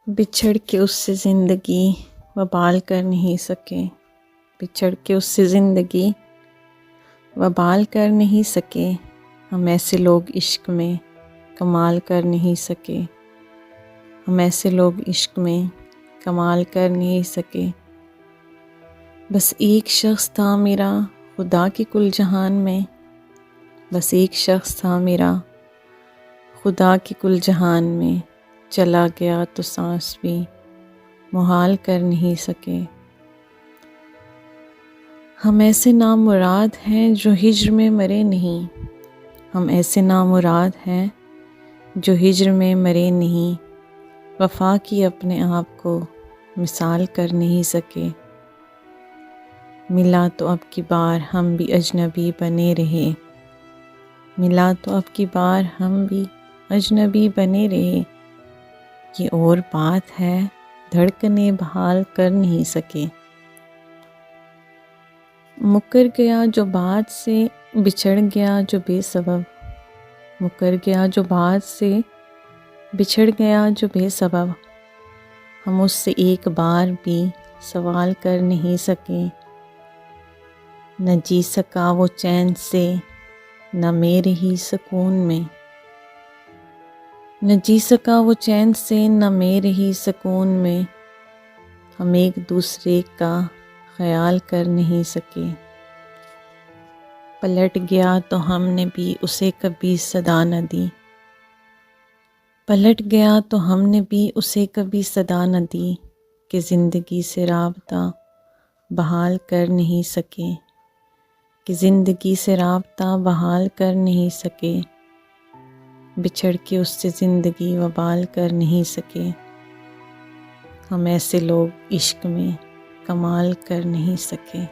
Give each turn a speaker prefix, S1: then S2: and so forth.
S1: بچھڑ کے اس سے زندگی وبال کر نہیں سکے، بچھڑ کے اس سے زندگی وبال کر نہیں سکے، ہم ایسے لوگ عشق میں کمال کر نہیں سکے، ہم ایسے لوگ عشق میں کمال کر نہیں سکے۔ بس ایک شخص تھا میرا خدا کے کل جہان میں، بس ایک شخص تھا میرا خدا کے کل جہان میں، چلا گیا تو سانس بھی محال کر نہیں سکے۔ ہم ایسے نامراد ہیں جو ہجر میں مرے نہیں، ہم ایسے نامراد ہیں جو ہجر میں مرے نہیں، وفا کی اپنے آپ کو مثال کر نہیں سکے۔ ملا تو اب کی بار ہم بھی اجنبی بنے رہے، ملا تو اب کی بار ہم بھی اجنبی بنے رہے، یہ اور بات ہے دھڑکنیں بحال کر نہیں سکے۔ مکر گیا جو بات سے بچھڑ گیا جو بے سبب، مکر گیا جو بات سے بچھڑ گیا جو بے سبب، ہم اس سے ایک بار بھی سوال کر نہیں سکے۔ نہ جی سکا وہ چین سے نہ میرے ہی سکون میں، نہ جی سکا وہ چین سے نہ میرے ہی سکون میں، ہم ایک دوسرے کا خیال کر نہیں سکے۔ پلٹ گیا تو ہم نے بھی اسے کبھی صدا نہ دی، پلٹ گیا تو ہم نے بھی اسے کبھی صدا نہ دی، کہ زندگی سے رابطہ بحال کر نہیں سکے، کہ زندگی سے رابطہ بحال کر نہیں سکے، بچھڑ کے اس سے زندگی وبال کر نہیں سکے، ہم ایسے لوگ عشق میں کمال کر نہیں سکے۔